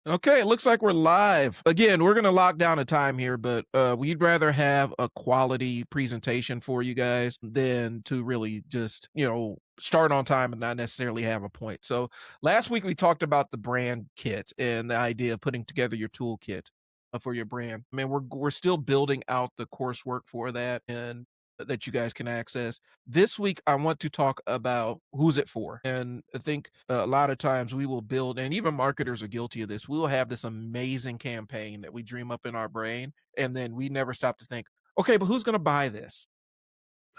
Okay, it looks like we're live. Again, we're gonna lock down a time here, but we'd rather have a quality presentation for you guys than to really just, start on time and not necessarily have a point. So last week we talked about the brand kit and the idea of putting together your toolkit for your brand. I mean, we're still building out the coursework for that and that you guys can access. This week, I want to talk about who's it for. And I think a lot of times we will build, and even marketers are guilty of this. We will have this amazing campaign that we dream up in our brain, and then we never stop to think, okay, but who's going to buy this?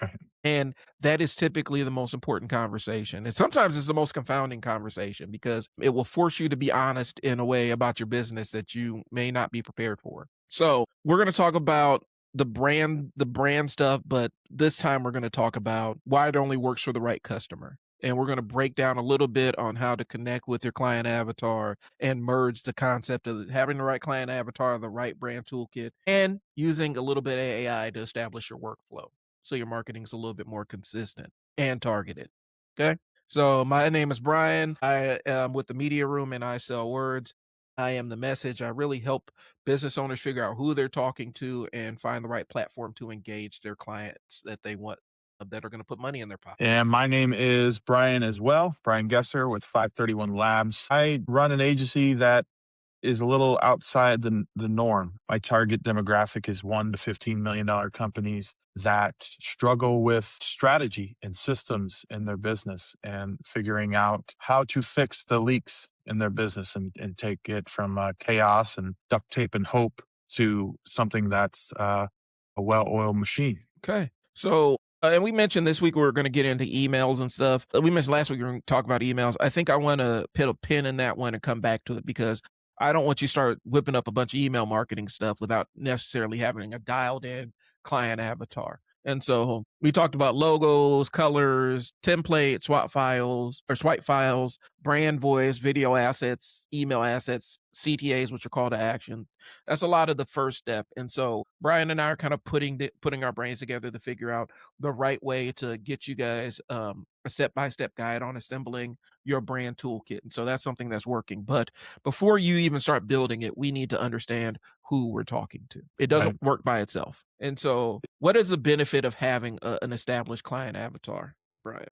Right. And that is typically the most important conversation. And sometimes it's the most confounding conversation because it will force you to be honest in a way about your business that you may not be prepared for. So we're going to talk about the brand stuff, but this time we're going to talk about why it only works for the right customer. And we're going to break down a little bit on how to connect with your client avatar and merge the concept of having the right client avatar, the right brand toolkit, and using a little bit of AI to establish your workflow so your marketing's a little bit more consistent and targeted. Okay. So my name is Brian. I am with the Media Room and I Sell Words. I am the message. I really help business owners figure out who they're talking to and find the right platform to engage their clients that they want that are going to put money in their pocket. And my name is Brian as well, Brian Gesser with 531 Labs. I run an agency that is a little outside the norm. My target demographic is $1 to $15 million companies that struggle with strategy and systems in their business and figuring out how to fix the leaks in their business and take it from chaos and duct tape and hope to something that's a well-oiled machine. Okay. So, and we mentioned this week we were going to get into emails and stuff. We mentioned last week we were going to talk about emails. I think I want to put a pin in that one and come back to it because I don't want you to start whipping up a bunch of email marketing stuff without necessarily having a dialed in client avatar. And so we talked about logos, colors, templates, swipe files, brand voice, video assets, email assets, CTAs, which are call to action. That's a lot of the first step. And so Brian and I are kind of putting our brains together to figure out the right way to get you guys a step-by-step guide on assembling your brand toolkit. And so that's something that's working. But before you even start building it, we need to understand who we're talking to. It doesn't Right. work by itself. And so what is the benefit of having an established client avatar, Brian?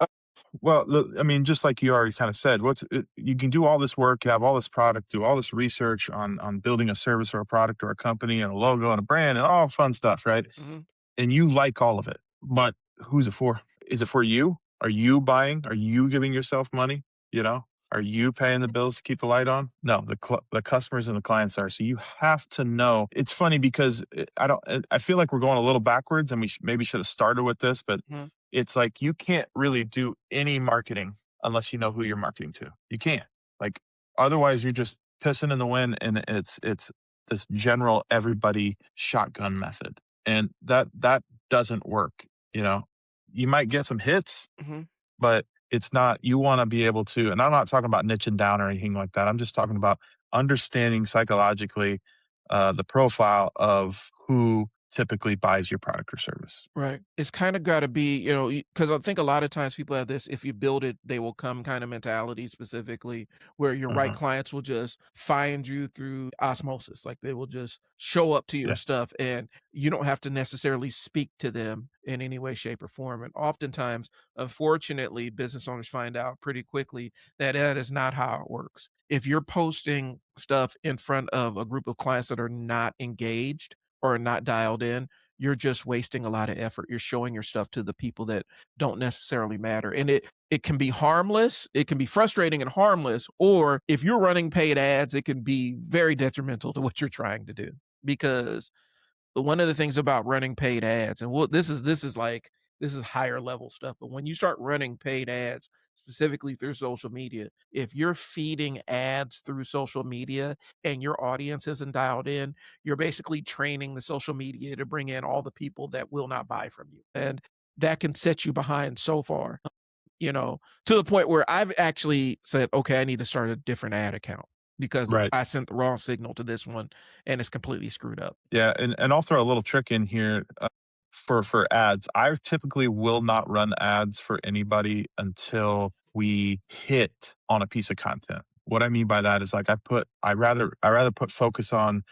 Well, look, I mean, just like you already kind of said, you can do all this work, you have all this product, do all this research on building a service or a product or a company and a logo and a brand and all fun stuff, right? Mhm. And you like all of it, but who's it for? Is it for you? Are you buying? Are you giving yourself money? You know, are you paying the bills to keep the light on? No, the customers and the clients are. So you have to know. It's funny because I feel like we're going a little backwards, and maybe should have started with this, but Mhm. it's like you can't really do any marketing unless you know who you're marketing to. You can't. Like otherwise, you're just pissing in the wind, and it's this general everybody shotgun method, and that doesn't work. You know, you might get some hits, Mhm. but it's not. You want to be able to, and I'm not talking about niching down or anything like that. I'm just talking about understanding psychologically the profile of who typically buys your product or service. Right. It's kinda gotta be, because I think a lot of times people have this, if you build it, they will come kind of mentality specifically, where your right Uh-huh. clients will just find you through osmosis. Like they will just show up to your Yeah. stuff and you don't have to necessarily speak to them in any way, shape, or form. And oftentimes, unfortunately, business owners find out pretty quickly that that is not how it works. If you're posting stuff in front of a group of clients that are not engaged or not dialed in, you're just wasting a lot of effort. You're showing your stuff to the people that don't necessarily matter. And it can be harmless, it can be frustrating and harmless, or if you're running paid ads, it can be very detrimental to what you're trying to do. Because one of the things about running paid ads, and this is higher level stuff, but when you start running paid ads, specifically through social media, if you're feeding ads through social media and your audience isn't dialed in, you're basically training the social media to bring in all the people that will not buy from you. And that can set you behind so far, to the point where I've actually said, okay, I need to start a different ad account because Right. I sent the wrong signal to this one and it's completely screwed up. Yeah, and I'll throw a little trick in here, for ads. I typically will not run ads for anybody until we hit on a piece of content. What I mean by that is like I rather put focus on,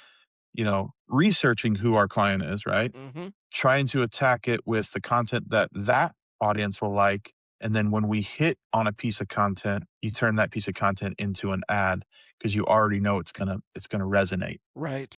researching who our client is, right? Mhm. Trying to attack it with the content that that audience will like. And then when we hit on a piece of content, you turn that piece of content into an ad because you already know it's gonna resonate. Right.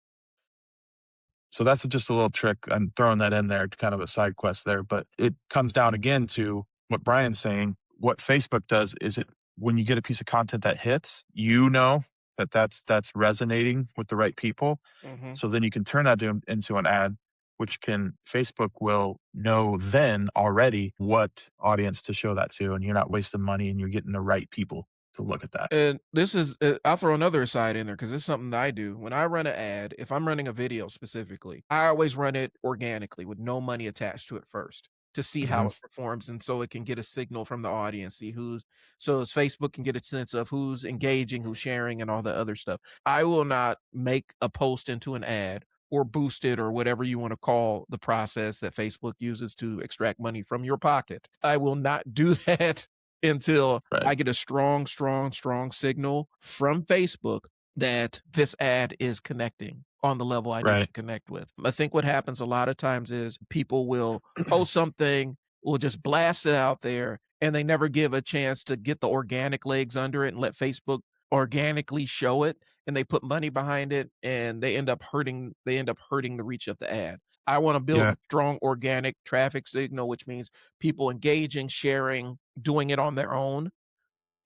So that's just a little trick. I'm throwing that in there, kind of a side quest there, but it comes down again to what Brian's saying. What Facebook does is it when you get a piece of content that hits, you know that that's resonating with the right people. Mhm. So then you can turn that into an ad, which can Facebook will know then already what audience to show that to, and you're not wasting money, and you're getting the right people to look at that. And this is I'll throw another aside in there because it's something that I do. When I run an ad, if I'm running a video specifically, I always run it organically with no money attached to it first to see how Mhm. it performs, and so it can get a signal from the audience, see who's so as Facebook can get a sense of who's engaging, who's sharing, and all the other stuff. I will not make a post into an ad or boost it or whatever you want to call the process that Facebook uses to extract money from your pocket. I will not do that until Right, I get a strong, strong, strong signal from Facebook that this ad is connecting on the level I need right. to connect with. I think what happens a lot of times is people will post something, will just blast it out there, and they never give a chance to get the organic legs under it and let Facebook organically show it, and they put money behind it, and they end up hurting the reach of the ad. I want to build Yeah, a strong organic traffic signal, which means people engaging, sharing, doing it on their own,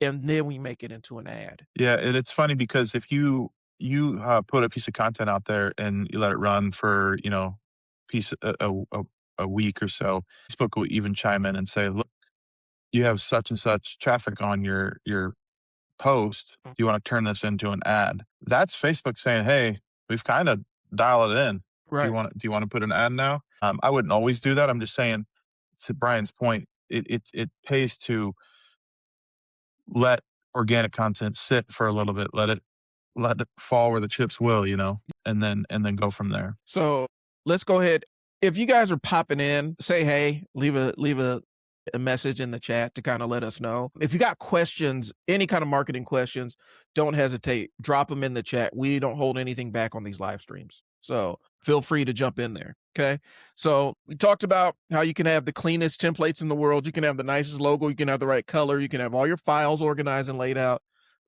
and then we make it into an ad. yeah, and it's funny because if you put a piece of content out there and you let it run for piece a week or so, Facebook will even chime in and say, "Look, you have such and such traffic on your post. Mm, Do you want to turn this into an ad?" That's Facebook saying, "Hey, we've kind of dialed it in. right. Do you want to put an ad now?" I wouldn't always do that. I'm just saying to Brian's point, it pays to let organic content sit for a little bit, let it fall where the chips will, and then go from there. So let's go ahead. If you guys are popping in, say hey, leave a message in the chat to kind of let us know. If you got questions, any kind of marketing questions, don't hesitate. Drop them in the chat. We don't hold anything back on these live streams. So feel free to jump in there. Okay. So we talked about how you can have the cleanest templates in the world. You can have the nicest logo. You can have the right color. You can have all your files organized and laid out.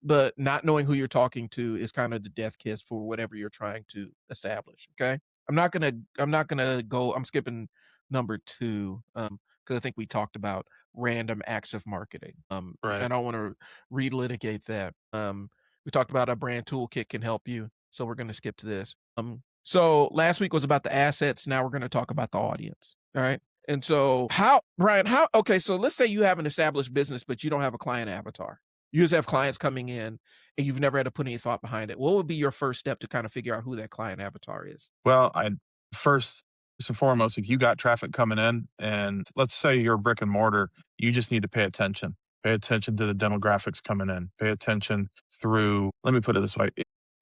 But not knowing who you're talking to is kind of the death kiss for whatever you're trying to establish. Okay. I'm skipping number two. Because I think we talked about random acts of marketing. Right. I don't want to relitigate that. We talked about a brand toolkit can help you. So we're going to skip to this. So last week was about the assets. Now we're going to talk about the audience. All right. And so Brian, okay, so let's say you have an established business, but you don't have a client avatar. You just have clients coming in and you've never had to put any thought behind it. What would be your first step to kind of figure out who that client avatar is? Well, I first and foremost, if you got traffic coming in, and let's say you're a brick and mortar, you just need to pay attention. Pay attention to the demographics coming in. Pay attention through. Let me put it this way: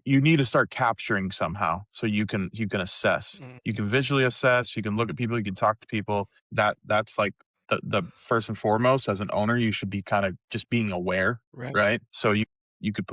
you need to start capturing somehow so you can assess. Mm, You can visually assess. You can look at people. You can talk to people. That's like the first and foremost as an owner, you should be kind of just being aware, right. right? So you could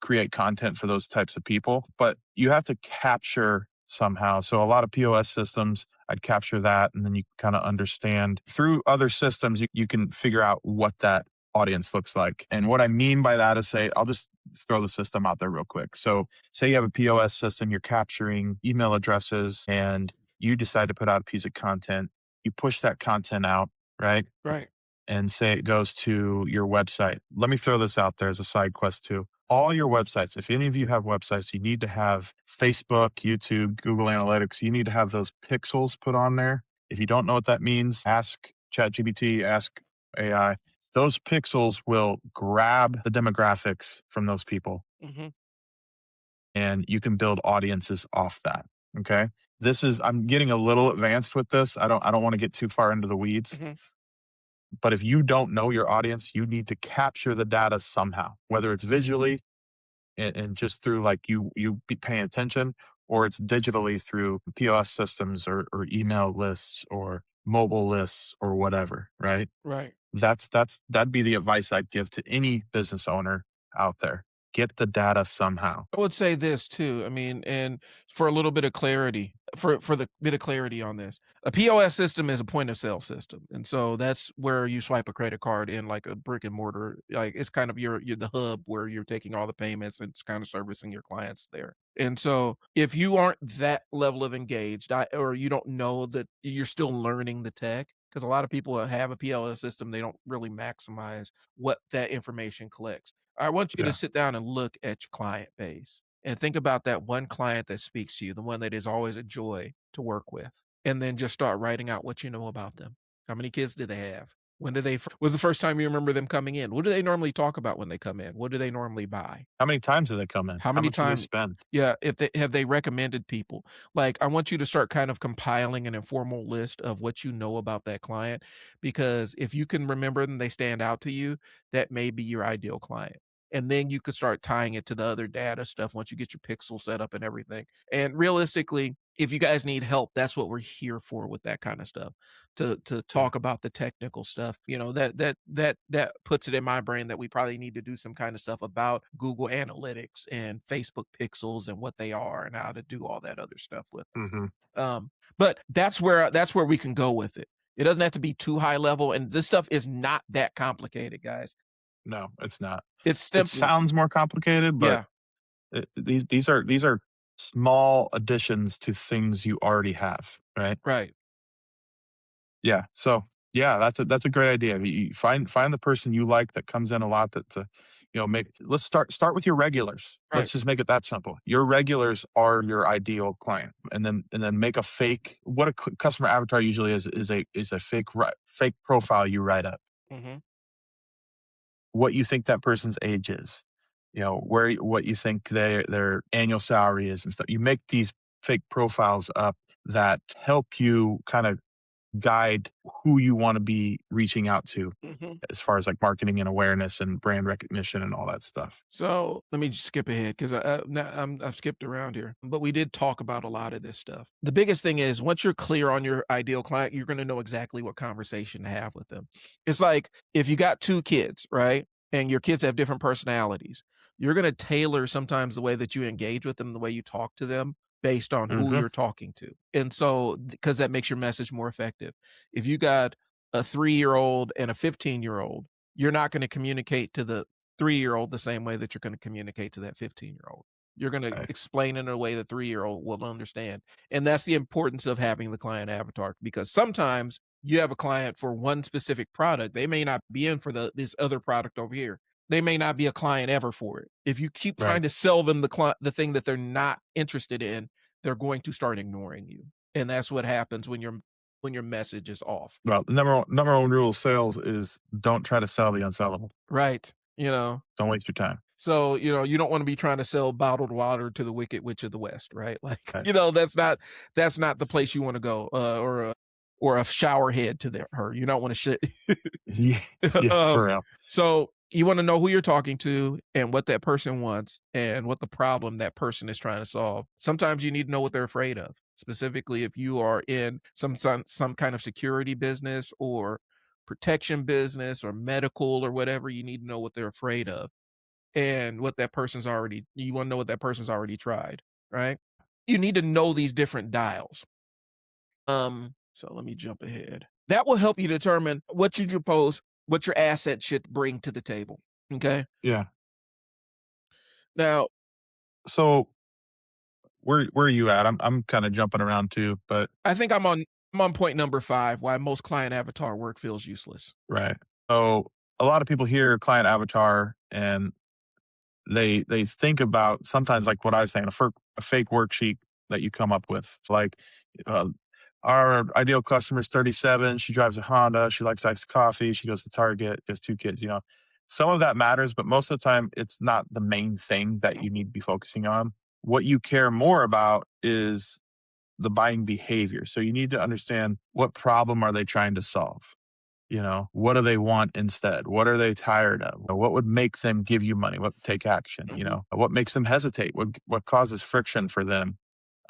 create content for those types of people, but you have to capture somehow. So a lot of POS systems, I'd capture that, and then you kind of understand through other systems, you can figure out what that audience looks like. And what I mean by that is say, I'll just throw the system out there real quick. So say you have a POS system, you're capturing email addresses and you decide to put out a piece of content. You push that content out, right? Right. And say it goes to your website. Let me throw this out there as a side quest too. All your websites, if any of you have websites, you need to have Facebook, YouTube, Google Analytics. You need to have those pixels put on there. If you don't know what that means, ask ChatGPT, ask AI. Those pixels will grab the demographics from those people Hmm. and you can build audiences off that. Okay. I'm getting a little advanced with this. I don't want to get too far into the weeds, Hmm. but if you don't know your audience, you need to capture the data somehow, whether it's visually and just through like you be paying attention, or it's digitally through POS systems or email lists or mobile lists or whatever, right? Right. That'd be the advice I'd give to any business owner out there. get the data somehow. I would say this too. I mean, and for a little bit of clarity, for the bit of clarity on this, a POS system is a point of sale system, and so that's where you swipe a credit card in like a brick and mortar. Like it's kind of your the hub where you're taking all the payments and it's kind of servicing your clients there. And so if you aren't that level of engaged, or you don't know that you're still learning the tech, because a lot of people have a POS system, they don't really maximize what that information collects. I want you to Yeah. sit down and look at your client base and think about that one client that speaks to you, the one that is always a joy to work with, and then just start writing out what you know about them. How many kids do they have? When did they was the first time you remember them coming in? What do they normally talk about when they come in? What do they normally buy? How many times do they come in? How How many much do they times spend? yeah, if they have they recommended people? Like, I want you to start kind of compiling an informal list of what you know about that client, because if you can remember them, they stand out to you, that may be your ideal client. And then you could start tying it to the other data stuff once you get your pixel set up and everything. And realistically, if you guys need help, that's what we're here for with that kind of stuff. To Yeah. talk about the technical stuff. You know, that puts it in my brain that we probably need to do some kind of stuff about Google Analytics and Facebook pixels and what they are and how to do all that other stuff with Mhm. them. But that's where we can go with it. It doesn't have to be too high level, and this stuff is not that complicated, guys. No, it's not. It's It simple. sounds more complicated, but Yeah, these are small additions to things you already have, right? right. Yeah. So yeah, that's a great idea. You find the person you like that comes in a lot that to, make let's start with your regulars. Right. Let's just make it that simple. Your regulars are your ideal client, and then make a fake. What a customer avatar usually is a fake profile you write up. Mhm. What you think that person's age is, what you think their annual salary is and stuff. You make these fake profiles up that help you kind of guide who you want to be reaching out to Mhm. as far as like marketing and awareness and brand recognition and all that stuff. So let me just skip ahead because I've skipped around here, but we did talk about a lot of this stuff. The biggest thing is once you're clear on your ideal client, you're going to know exactly what conversation to have with them. It's like if you got two kids, right? And your kids have different personalities, you're going to tailor sometimes the way that you engage with them, the way you talk to them based on who Hmm. you're talking to. And so, because that makes your message more effective. If you got a 3-year old and a 15-year old, you're not going to communicate to the 3-year-old the same way that you're gonna communicate to that 15-year-old. You're gonna Right. explain it in a way the 3-year-old will understand, and that's the importance of having the client avatar, because sometimes you have a client for one specific product, they may not be in for this other product over here. They may not be a client ever for it. If you keep Right. trying to sell them the thing that they're not interested in, they're going to start ignoring you, and that's what happens when your message is off. Well, the number one rule of sales is don't try to sell the unsellable. Right, you know? Don't waste your time. So, you don't wanna be trying to sell bottled water to the wicked witch of the West, right? Like, Right. that's not the place you wanna go, or a shower head to her. You don't wanna shit. Yeah. Yeah. For Um, real. so you wanna know who you're talking to and what that person wants and what the problem that person is trying to solve. Sometimes you need to know what they're afraid of, specifically if you are in some kind of security business or protection business or medical or whatever, you need to know what they're afraid of and what that person's already you wanna know what that person's already tried, right? You need to know these different dials. So let me jump ahead. That will help you determine what your asset should bring to the table, okay? Yeah. Now, So where are you at? I'm kind of jumping around too, but I think I'm on point number 5, why most client avatar work feels useless. right. So a lot of people hear client avatar and they think about sometimes like what I was saying, a fake worksheet that you come up with. It's like, uh, our ideal customer is 37. She drives a Honda. She likes iced coffee. She goes to Target. Has two kids. Some of that matters, but most of the time, it's not the main thing that you need to be focusing on. What you care more about is the buying behavior. So you need to understand what problem are they trying to solve. What do they want instead? What are they tired of? What would make them give you money? What take action? Mhm. What makes them hesitate? What causes friction for them?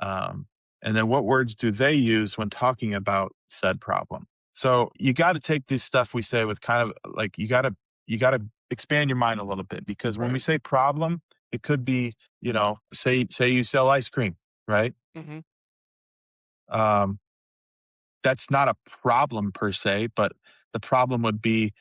Um, and then what words do they use when talking about said problem? So you got to take this stuff we say with kind of like you got to expand your mind a little bit because when we Right. say problem, It could be, say you sell ice cream, right? Mhm. Um, that's not a problem per se, but the problem would be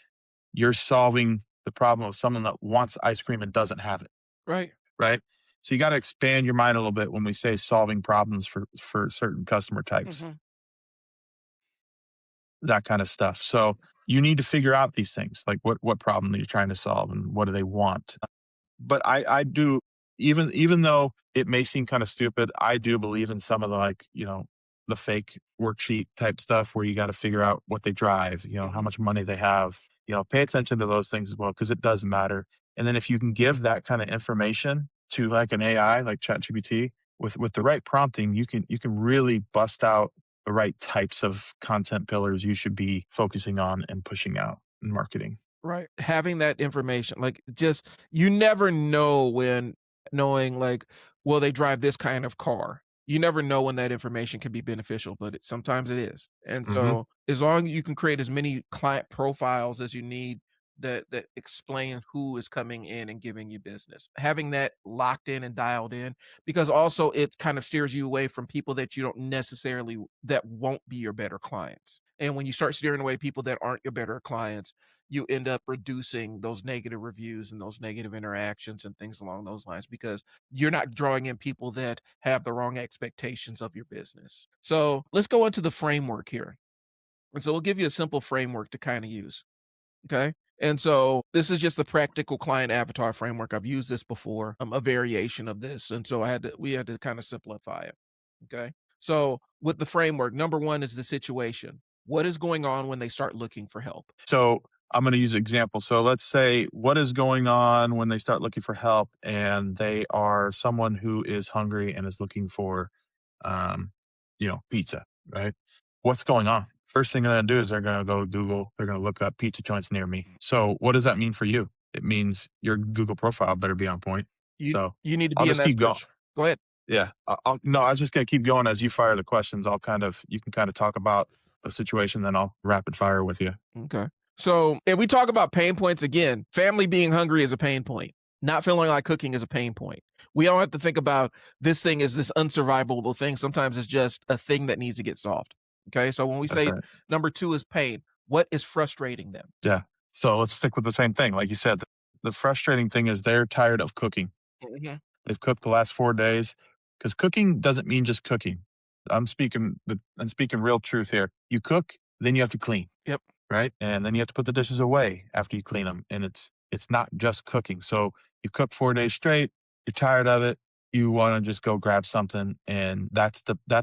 you're solving the problem of someone that wants ice cream and doesn't have it, Right. right? So you got to expand your mind a little bit when we say solving problems for certain customer types, Mhm. that kind of stuff. So you need to figure out these things, like what problem are you trying to solve and what do they want? But I do, even though it may seem kind of stupid, I do believe in some of the, like, the fake worksheet type stuff where you got to figure out what they drive, how Mhm. much money they have, pay attention to those things as well because it does matter. And then if you can give that kind of information to like an AI like ChatGPT with the right prompting, you can really bust out the right types of content pillars you should be focusing on and pushing out in marketing. Right. Having that information, like, just you never know when knowing, like, will they drive this kind of car? You never know when that information can be beneficial, but sometimes it is. And Hmm. so, as long as you can create as many client profiles as you need that explain who is coming in and giving you business. Having that locked in and dialed in, because also it kind of steers you away from people that you don't necessarily that won't be your better clients. And when you start steering away people that aren't your better clients, you end up reducing those negative reviews and those negative interactions and things along those lines, because you're not drawing in people that have the wrong expectations of your business. So let's go into the framework here. And so we'll give you a simple framework to kind of use. Okay. And so this is just the practical client avatar framework. I've used this before, a variation of this. And so we had to kind of simplify it. Okay. So with the framework, number one is the situation. What is going on when they start looking for help? So I'm going to use an example. So let's say what is going on when they start looking for help and they are someone who is hungry and is looking for, um, pizza, right? What's going on? First thing they're going to do is they're going to go to Google. They're going to look up pizza joints near me. So what does that mean for you? It means your Google profile better be on point. So You need to I'll be in just that keep going. search. Go ahead. Yeah. No, I was just going to keep going as you fire the questions. You can kind of talk about the situation, then I'll rapid fire with you. Okay. So if we talk about pain points again, family being hungry is a pain point. Not feeling like cooking is a pain point. We don't have to think about this thing as this unsurvivable thing. Sometimes it's just a thing that needs to get solved. Okay. So when we That's say right. number two is pain, what is frustrating them? Yeah. So let's stick with the same thing. Like you said, the frustrating thing is they're tired of cooking. Mhm. They've cooked the last 4 days because cooking doesn't mean just cooking. I'm speaking real truth here. You cook, then you have to clean, Yep. right? And then you have to put the dishes away after you clean them. And it's not just cooking. So you cook 4 days straight. You're tired of it. You want to just go grab something, and that's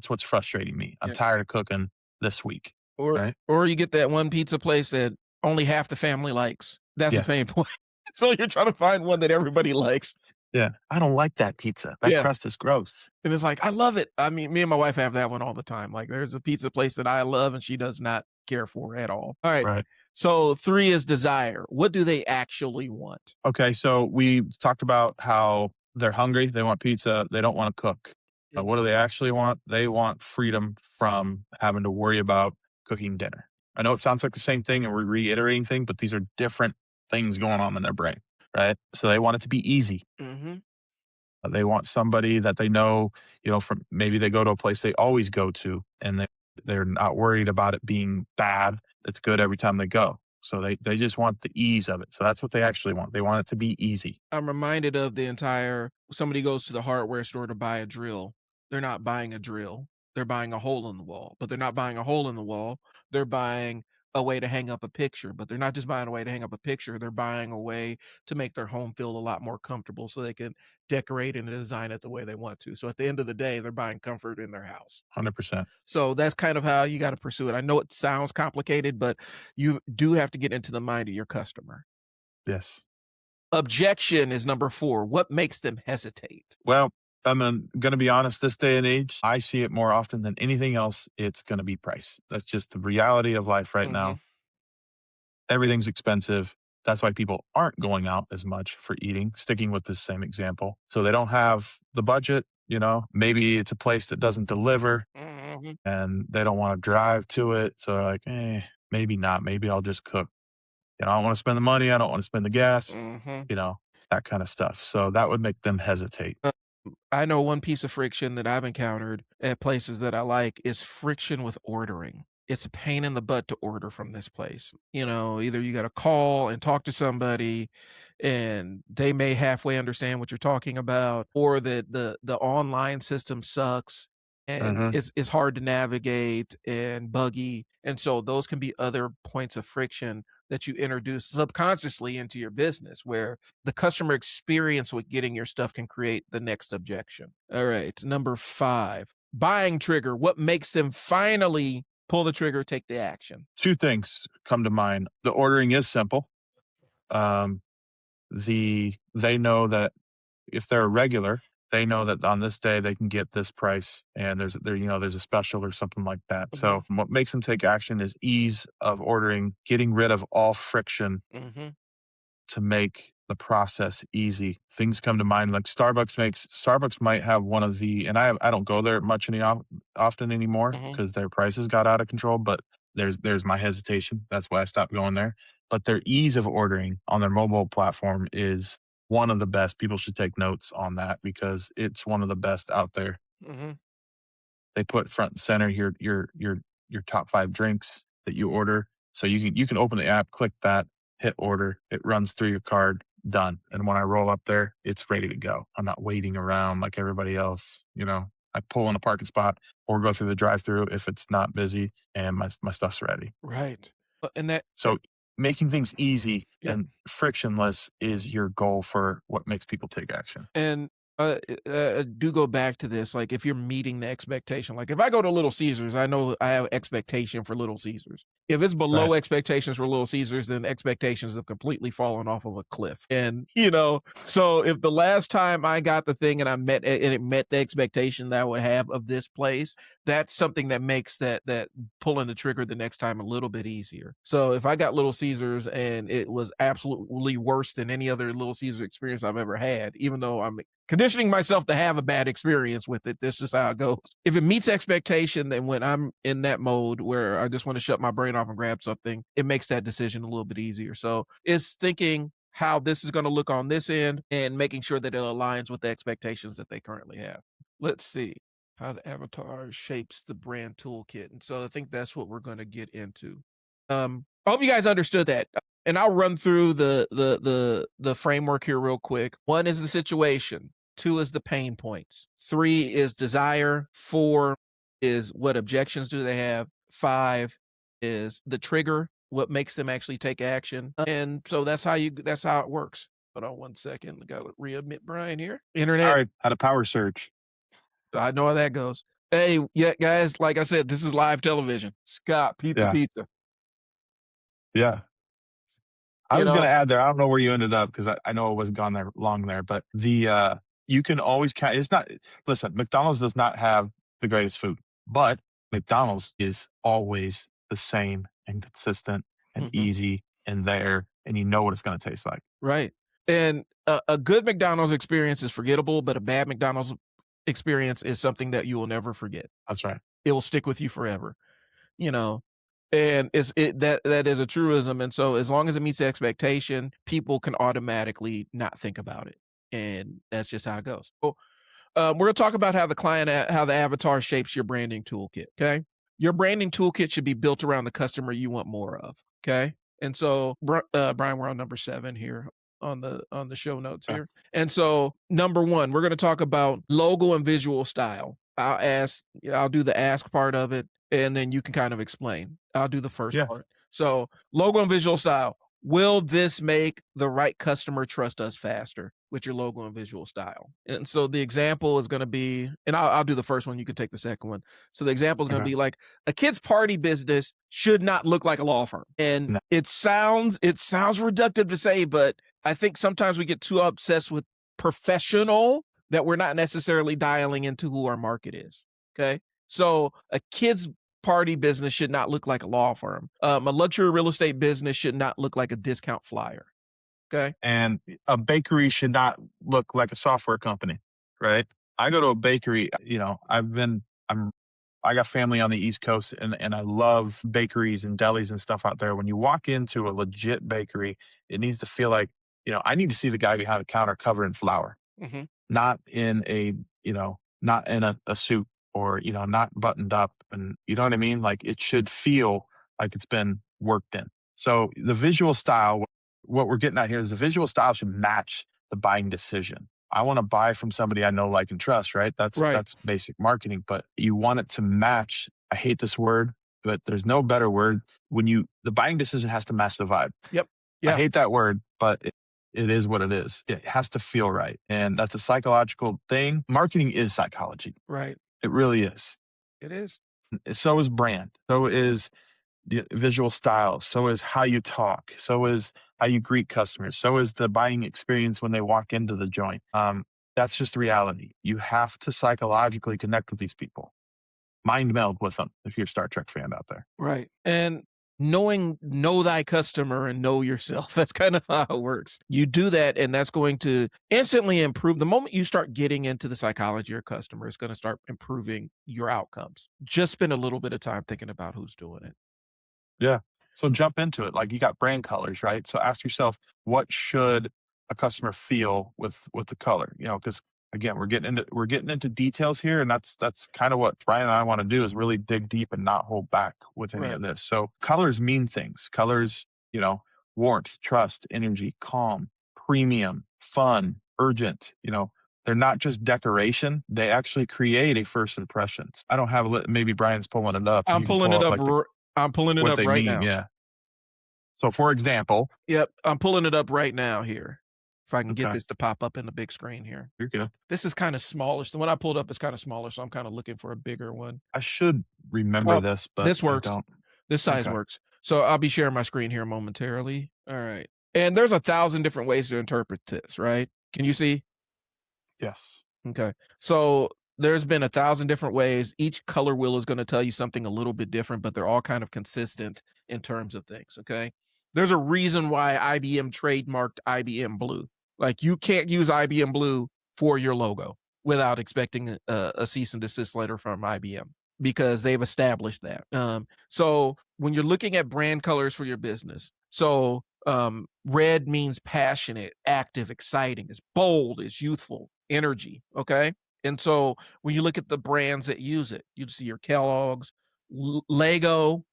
what's frustrating me. I'm Yeah. tired of cooking this week, Or right? or you get that one pizza place that only half the family likes. That's a Yeah. pain point. So you're trying to find one that everybody likes. Yeah. I don't like that pizza. That Yeah. crust is gross. And it's like, I love it. I mean, me and my wife have that one all the time. Like, there's a pizza place that I love and she does not care for at all. All right. Right. So three is desire. What do they actually want? Okay. So we talked about how they're hungry. They want pizza. They don't want to cook. What do Mhm. they actually want? They want freedom from having to worry about cooking dinner. I know it sounds like the same thing and we're reiterating things, but these are different things going on in their brain, right? So they want it to be easy. Mhm. They want somebody that they know, from maybe they go to a place they always go to and they're not worried about it being bad. It's good every time they go. So they just want the ease of it. So that's what they actually want. They want it to be easy. I'm reminded of the entire somebody goes to the hardware store to buy a drill. They're not buying a drill. They're buying a hole in the wall, but they're not buying a hole in the wall. They're buying a way to hang up a picture, but they're not just buying a way to hang up a picture. They're buying a way to make their home feel a lot more comfortable so they can decorate and design it the way they want to. So at the end of the day, they're buying comfort in their house. 100%. So that's kind of how you got to pursue it. I know it sounds complicated, but you do have to get into the mind of your customer. Yes. Objection is number 4. What makes them hesitate? Well, I'm going to be honest, this day and age, I see it more often than anything else. It's going to be price. That's just the reality of life right Mhm. now. Everything's expensive. That's why people aren't going out as much for eating, sticking with this same example. So they don't have the budget, maybe it's a place that doesn't deliver Mhm. and they don't want to drive to it. So they're like, maybe not. Maybe I'll just cook. I don't want to spend the money. I don't want to spend the gas, Mhm. you know. that kind of stuff. So that would make them hesitate. Uh, I know one piece of friction that I've encountered at places that I like is friction with ordering. It's a pain in the butt to order from this place. You know, either you got to call and talk to somebody and they may halfway understand what you're talking about, or that the online system sucks and Mhm. it's hard to navigate and buggy. And so those can be other points of friction that you introduce subconsciously into your business where the customer experience with getting your stuff can create the next objection. All right, number 5, buying trigger. What makes them finally pull the trigger, take the action? Two things come to mind. The ordering is simple. Um, they know that if they're a regular, they know that on this day they can get this price and there's a special or something like that. So Mhm, what makes them take action is ease of ordering, getting rid of all friction mhm, to make the process easy. Things come to mind like Starbucks might have one of the and I don't go there much often anymore mhm, because their prices got out of control, but there's my hesitation. That's why I stopped going there. But their ease of ordering on their mobile platform is one of the best. People should take notes on that because it's one of the best out there. mhm. They put front and center your top 5 drinks that you order. So you can open the app, click that, hit order, it runs through your card, done. And when I roll up there, it's ready to go. I'm not waiting around like everybody else, you know. I pull in a parking spot or go through the drive-through if it's not busy and my stuff's ready. Right. And that So making things easy yeah. and frictionless is your goal for what makes people take action. And, do go back to this, like, if you're meeting the expectation, like, if I go to Little Caesars, I know I have expectation for Little Caesars. If it's Right. below expectations for Little Caesars, then expectations have completely fallen off of a cliff, and, so if the last time I got the thing and it met the expectation that I would have of this place, that's something that makes that pulling the trigger the next time a little bit easier. So, if I got Little Caesars and it was absolutely worse than any other Little Caesars experience I've ever had, even though I'm conditioning myself to have a bad experience with it. This is how it goes. If it meets expectation, then when I'm in that mode where I just want to shut my brain off and grab something, it makes that decision a little bit easier. So it's thinking how this is going to look on this end and making sure that it aligns with the expectations that they currently have. Let's see how the avatar shapes the brand toolkit. And so I think that's what we're going to get into. I hope you guys understood that. And I'll run through the framework here real quick. 1 is the situation, 2 is the pain points, 3 is desire, 4 is what objections do they have, 5 is the trigger, what makes them actually take action. And so that's how it works. Hold on 1 second. I gotta readmit Brian here. Internet, Sorry, had a power surge. I know how that goes. Hey, yeah, guys, like I said, this is live television. Scott, pizza, Yeah. pizza. Yeah. I You was gonna know, add there, I don't know where you ended up because I know it wasn't gone there long there, but you can always count it's not listen, McDonald's does not have the greatest food, but McDonald's is always the same and consistent and mhm. easy and there, and you know what it's gonna taste like. Right. And a good McDonald's experience is forgettable, but a bad McDonald's experience is something that you will never forget. That's right. It will stick with you forever, you know. And that is a truism. And so as long as it meets the expectation, people can automatically not think about it. And that's just how it goes. Well, we're gonna talk about how the avatar shapes your branding toolkit. Okay. Your branding toolkit should be built around the customer you want more of. Okay. And so, Brian, we're on number 7 here on the show notes Yeah. here. And so, number 1, we're going to talk about logo and visual style. I'll do the ask part of it, and then you can kind of explain. I'll do the first Yeah. part. So, logo and visual style. Will this make the right customer trust us faster with your logo and visual style? And so the example is going to be, and I'll do the first one. You can take the second one. So the example is going to Okay. be like a kid's party business should not look like a law firm. And No. it sounds reductive to say, but I think sometimes we get too obsessed with professional that we're not necessarily dialing into who our market is. Okay. So a kid's party business should not look like a law firm. A luxury real estate business should not look like a discount flyer. Okay. And a bakery should not look like a software company, right? I go to a bakery, I'm I got family on the East Coast and I love bakeries and delis and stuff out there. When you walk into a legit bakery, it needs to feel like I need to see the guy behind the counter covered in flour, Mhm. not in not in a suit, or, not buttoned up. And you know what I mean? Like, it should feel like it's been worked in. So the visual style, what we're getting at here is the visual style should match the buying decision. I want to buy from somebody I know, like, and trust, right? That's Right. that's basic marketing, but you want it to match. I hate this word, but there's no better word. The buying decision has to match the vibe. Yep. I Yeah. hate that word, but it is what it is. It has to feel right. And that's a psychological thing. Marketing is psychology. Right. It really is. It is. So is brand. So is the visual style. So is how you talk. So is how you greet customers. So is the buying experience when they walk into the joint. That's just reality. You have to psychologically connect with these people, mind meld with them if you're a Star Trek fan out there. Right. And know thy customer and know yourself. That's kind of how it works. You do that, and that's going to instantly improve. The moment you start getting into the psychology of your customer, it's going to start improving your outcomes. Just spend a little bit of time thinking about who's doing it. Yeah. So jump into it. Like, you got brand colors, right? So ask yourself, what should a customer feel with the color? Because again, we're getting into details here, and that's kind of what Brian and I want to do, is really dig deep and not hold back with any Right. of this. So colors mean things. Colors, warmth, trust, energy, calm, premium, fun, urgent. They're not just decoration; they actually create a first impressions. I don't have a maybe Brian's pulling it up. I'm You can pulling pull it up up. like the I'm pulling it what up they right mean, now. yeah. So, for example, Yep. I'm pulling it up right now here. If I can get okay, this to pop up in the big screen here. you're good. This is kind of smallish. The one I pulled up is kind of smaller, so I'm kind of looking for a bigger one. I should remember Oh, this, but this I works. don't. This size Okay. works. So I'll be sharing my screen here momentarily. All right. And there's 1,000 different ways to interpret this, right? Can you see? Yes. Okay. So there's been 1,000 different ways. Each color wheel is going to tell you something a little bit different, but they're all kind of consistent in terms of things. Okay. There's a reason why IBM trademarked IBM Blue. Like, you can't use IBM Blue for your logo without expecting a cease and desist letter from IBM, because they've established that. So when you're looking at brand colors for your business, so red means passionate, active, exciting, it's bold, it's youthful, energy. Okay. And so when you look at the brands that use it, you see your Kellogg's, Lego,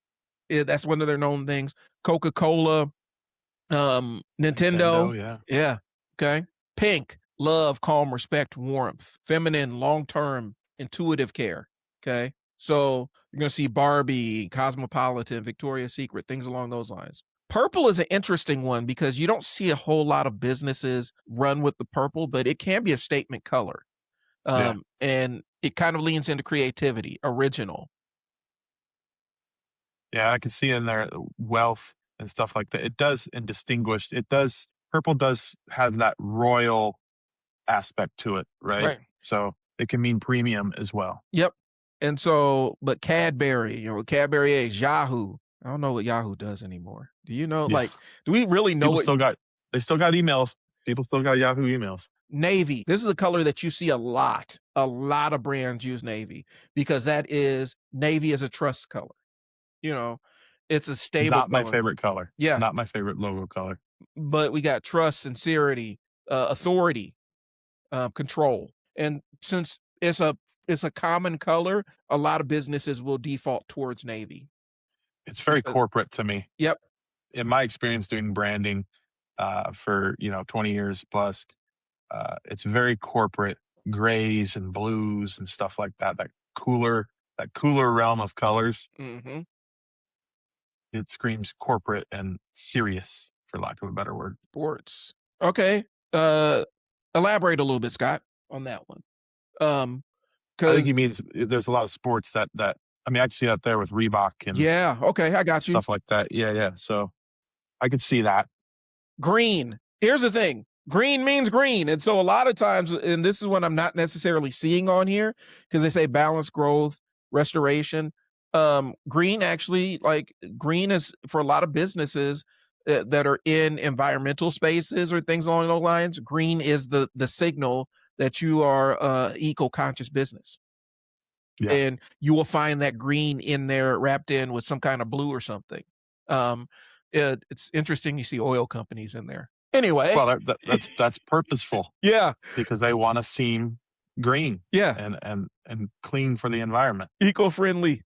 that's one of their known things, Coca Cola, Nintendo, Nintendo. yeah. Yeah. Okay. Pink, love, calm, respect, warmth. Feminine, long term, intuitive care. Okay. So you're going to see Barbie, Cosmopolitan, Victoria's Secret, things along those lines. Purple is an interesting one because you don't see a whole lot of businesses run with the purple, but it can be a statement color. Yeah. And it kind of leans into creativity, original. Yeah, I can see in there wealth and stuff like that. It does, and distinguished. It does purple does have that royal aspect to it, right? Right. So it can mean premium as well. Yep. And so, but Cadbury, Cadbury eggs, Yahoo. I don't know what Yahoo does anymore. Do you know? Yeah. Like, do we really know People what still got they still got emails. People still got Yahoo emails. navy? This is a color that you see a lot. A lot of brands use navy because navy is a trust color. You know, it's a stable Not my color. favorite color. Yeah. Not my favorite logo color. But we got trust, sincerity, authority, control. And since it's a common color, a lot of businesses will default towards navy It's very because corporate to me. yep, In my experience doing branding, for 20 years plus, it's very corporate, grays and blues and stuff like that. That cooler realm of colors. mhm, It screams corporate and serious, for lack of a better word. sports. Okay, uh, elaborate a little bit, Scott, on that one. Um, I think Because he means there's a lot of sports that I mean, I can see that there with Reebok and yeah, okay, I got you. stuff like that. Yeah, yeah. So I could see that. Green. Here's the thing. Green means green. And so a lot of times, and this is what I'm not necessarily seeing on here, because they say balanced growth, restoration. Green actually, like, green is for a lot of businesses that are in environmental spaces or things along those lines. Green is the signal that you are eco-conscious business. Yeah. And you will find that green in there wrapped in with some kind of blue or something. Um, it's interesting you see oil companies in there. Anyway, Well, that's purposeful yeah, because they wanna seem green yeah, and clean for the environment. eco-friendly.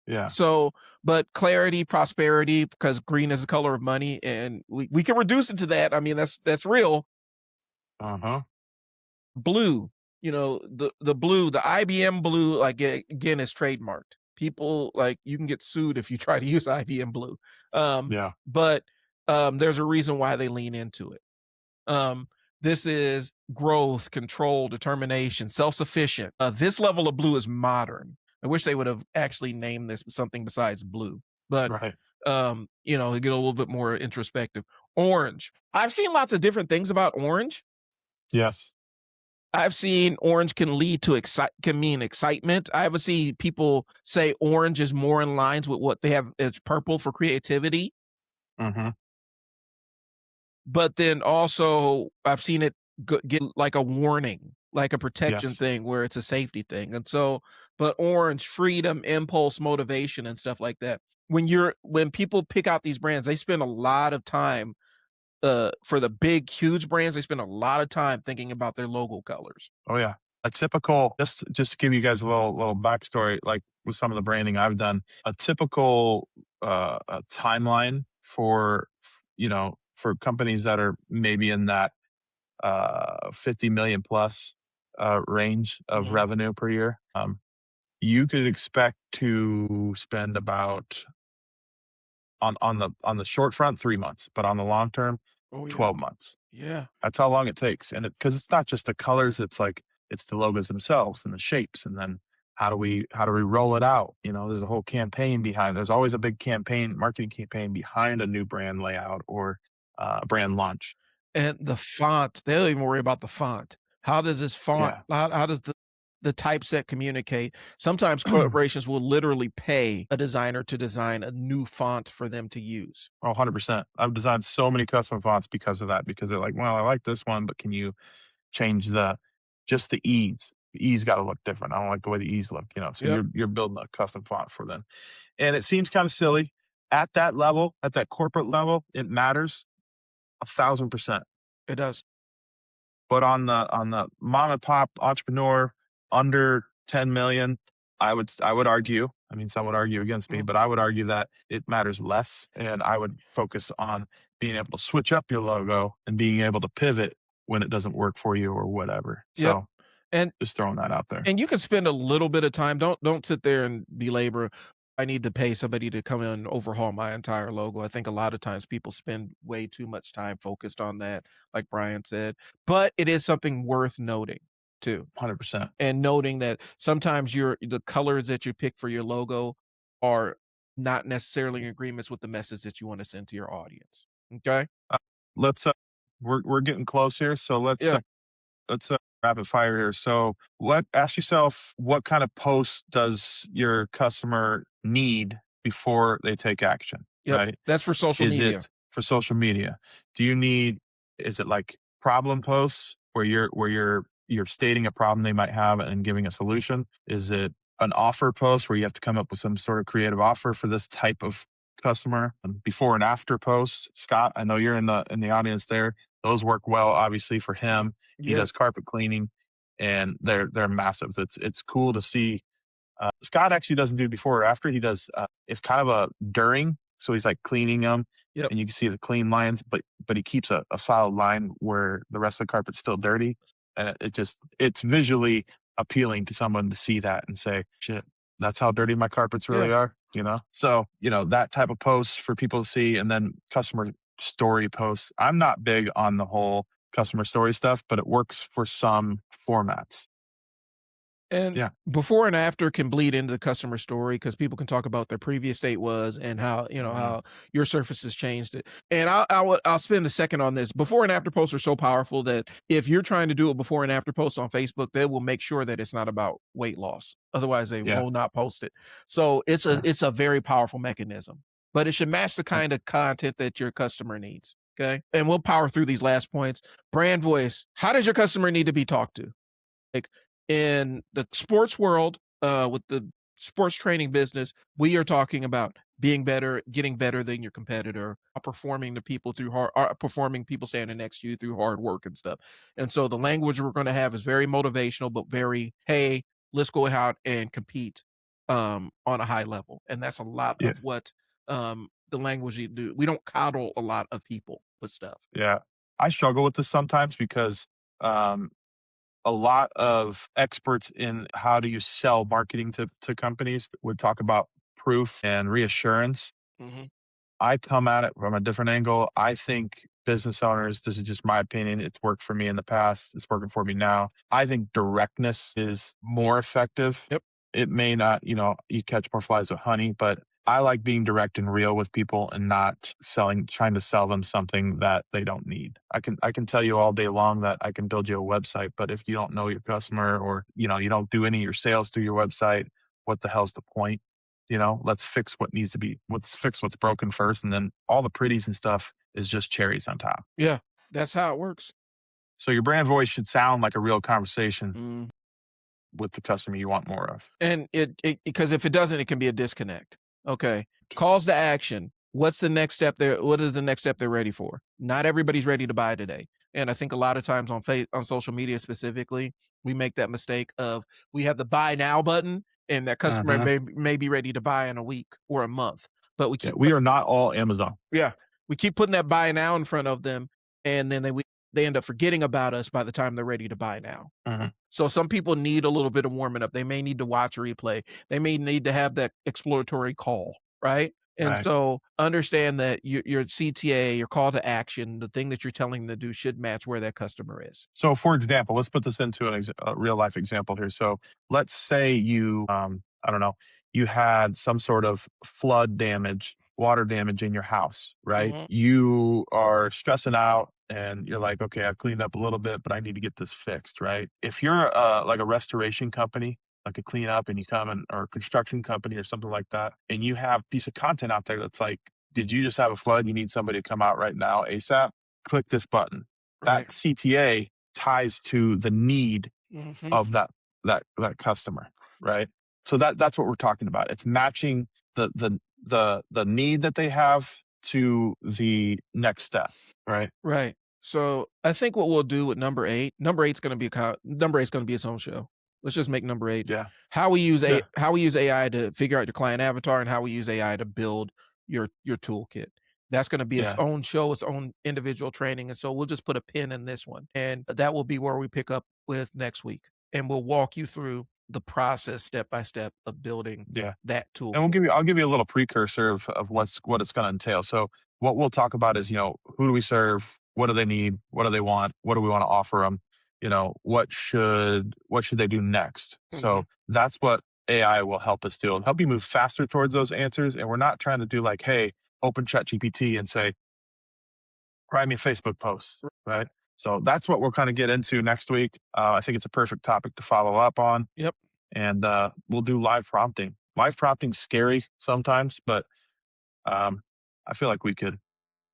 Yeah. So, but clarity, prosperity, because green is the color of money, and we can reduce it to that. I mean, that's real. Uh-huh. Blue, the blue, the IBM blue, like again, is trademarked. People like you can get sued if you try to use IBM blue. Yeah. But there's a reason why they lean into it. Um, this is growth, control, determination, self-sufficient. This level of blue is modern. I wish they would have actually named this something besides blue, but Right. they get a little bit more introspective. Orange. I've seen lots of different things about orange. Yes. I've seen orange can lead to can mean excitement. I have seen people say orange is more in lines with what they have. It's purple for creativity. Mhm. But then also, I've seen it get like a warning, like a protection Yes. thing where it's a safety thing. And so, but orange, freedom, impulse, motivation, and stuff like that. When people pick out these brands, they spend a lot of time. For the big, huge brands, they spend a lot of time thinking about their logo colors. Oh, yeah. A typical just to give you guys a little backstory, like, with some of the branding I've done, a typical, timeline for, for companies that are maybe in that, 50 million plus, range of Mhm. revenue per year, you could expect to spend about on the short front, 3 months, but on the long term, Oh yeah, 12 months. yeah. That's how long it takes, and because it's not just the colors, it's like it's the logos themselves and the shapes, and then how do we roll it out? There's a whole campaign behind. There's always a big campaign, marketing campaign behind a new brand layout or brand launch. And the font, they don't even worry about the font. How does this font Yeah. how does the typeset communicate? Sometimes corporations will literally pay a designer to design a new font for them to use. Oh, 100%. I've designed so many custom fonts because of that, because they're like, "Well, I like this one, but can you change just the E's? The E's gotta look different. I don't like the way the E's look," so Yep, you're building a custom font for them. And it seems kinda silly. At that level, at that corporate level, it matters 1,000%. it does. But on the mom and pop entrepreneur under 10 million, I would argue, I mean, some would argue against me, Mm, but I would argue that it matters less, and I would focus on being able to switch up your logo and being able to pivot when it doesn't work for you or whatever. yep. So, And just throwing that out there. and you can spend a little bit of time. Don't sit there and belabor, "I need to pay somebody to come in and overhaul my entire logo." I think a lot of times people spend way too much time focused on that, like Brian said, but it is something worth noting too. 100%. And noting that sometimes the colors that you pick for your logo are not necessarily in agreements with the message that you want to send to your audience. Okay? Uh, let's, we're getting close here, so Yeah. let's rapid fire here. So, what ask yourself, what kind of post does your customer need before they take action, Yep. right? That's for social Is media. it for social media? Do you need is it like problem posts where you're stating a problem they might have and giving a solution? Is it an offer post where you have to come up with some sort of creative offer for this type of customer? Before and after posts, Scott, I know you're in the audience there. Those work well, obviously, for him. He Yes. does carpet cleaning, and they're massive. It's cool to see. Scott actually doesn't do before or after. He does. It's kind of a during. So he's like cleaning them, Yep. and you can see the clean lines, but he keeps a solid line where the rest of the carpet's still dirty, and it's visually appealing to someone to see that and say, "Shit, that's how dirty my carpets Yeah. really are." So that type of post for people to see, and then customer story posts. I'm not big on the whole customer story stuff, but it works for some formats. And Yeah. before and after can bleed into the customer story because people can talk about their previous state was and Mhm. how your surface has changed it. And I'll spend a second on this. Before and after posts are so powerful that if you're trying to do a before and after post on Facebook, they will make sure that it's not about weight loss. Otherwise, they Yeah. will not post it. So Sure. it's a very powerful mechanism, but it should match the Yep. kind of content that your customer needs. Okay. And we'll power through these last points. Brand voice. How does your customer need to be talked to? Like in the sports world, with the sports training business, we are talking about being better, getting better than your competitor, outperforming the people through outperforming people standing next to you through hard work and stuff. And so the language we're going to have is very motivational, but very, hey, let's go out and compete on a high level. And that's a lot Yeah. of what the language you do. We don't coddle a lot of people with stuff. Yeah. I struggle with this sometimes because um, a lot of experts in how do you sell marketing to companies would talk about proof and reassurance. Hmm. I come at it from a different angle. I think business owners, this is just my opinion. It's worked for me in the past. It's working for me now. I think directness is more effective. Yep. It may not, you catch more flies with honey, but I like being direct and real with people and not trying to sell them something that they don't need. I can tell you all day long that I can build you a website, but if you don't know your customer or, you don't do any of your sales through your website, what the hell's the point? Let's fix let's fix what's broken first. And then all the pretties and stuff is just cherries on top. Yeah. That's how it works. So your brand voice should sound like a real conversation Mm. with the customer you want more of. And it because if it doesn't, it can be a disconnect. Okay. Calls to action. What's the next step there? What is the next step they're ready for? Not everybody's ready to buy today. And I think a lot of times on social media specifically, we make that mistake of we have the buy now button and that customer Uh-huh. may be ready to buy in a week or a month. But we Yeah, keep we are not all Amazon. yeah, we keep putting that buy now in front of them and then they end up forgetting about us by the time they're ready to buy now. Mhm. So some people need a little bit of warming up. They may need to watch a replay. They may need to have that exploratory call, right? And Right. so understand that your CTA, your call to action, the thing that you're telling them to do should match where that customer is. So, for example, let's put this into a real life example here. So, let's say I don't know, you had some sort of flood damage, water damage in your house, right? Mhm. You are stressing out and you're like, okay, I've cleaned up a little bit, but I need to get this fixed, right? If you're like a restoration company, like a cleanup and you come in, or a construction company or something like that, and you have a piece of content out there that's like, did you just have a flood? You need somebody to come out right now, ASAP? Click this button. Right. That CTA ties to the need Mhm. of that customer, right? So that's what we're talking about. It's matching the need that they have to the next step, right? Right. So I think what we'll do with number eight's gonna be number eight's gonna be its own show. Let's just make number eight Yeah, a yeah, how we use AI to figure out your client avatar and how we use AI to build your toolkit. That's gonna be its yeah, own show, its own individual training. And so we'll just put a pin in this one. And that will be where we pick up with next week. And we'll walk you through the process step by step of building yeah. that And toolkit. I'll give you a little precursor of what it's going to entail. So what we'll talk about is, who do we serve? What do they need? What do they want? What do we want to offer them? What should they do next? Mhm. So that's what AI will help us do. It'll help you move faster towards those answers. And we're not trying to do like, hey, open ChatGPT and say, write me a Facebook post, right? So that's what we'll kind of get into next week. I think it's a perfect topic to follow up on, Yep. and we'll do live prompting. Live prompting's scary sometimes, but I feel like we can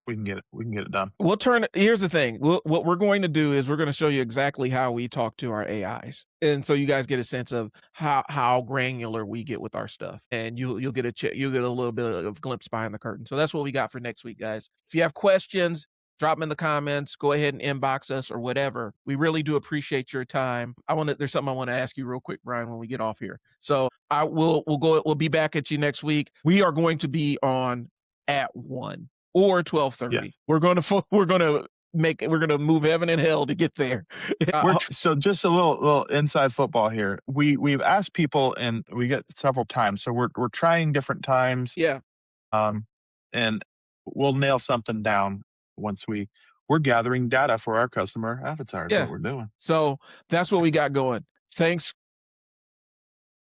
get it done. We'll turn here's the thing. What we're going to do is we're going to show you exactly how we talk to our AIs. And so you guys get a sense of how granular we get with our stuff. And you'll get you'll get a little bit of glimpse behind the curtain. So that's what we got for next week, guys. If you have questions, drop them in the comments, go ahead and inbox us or whatever. We really do appreciate your time. There's something I want to ask you real quick, Brian, when we get off here. So we'll be back at you next week. We are going to be on at 1 or 12:30. Yes. We're gonna move heaven and hell to get there. So just a little inside football here. We've asked people and we get several times. So we're trying different times. Yeah, Um, and we'll nail something down once we're gathering data for our customer avatar is yeah. what we're doing. So that's what we got going. Thanks.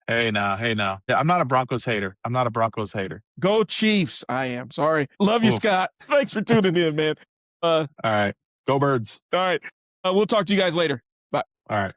Hey now, hey now. Yeah, I'm not a Broncos hater. I'm not a Broncos hater. Go Chiefs. I am. Sorry. Love you, Oof. Scott. Thanks for tuning in, man. All right. Go birds. All right. We'll talk to you guys later. Bye. All right.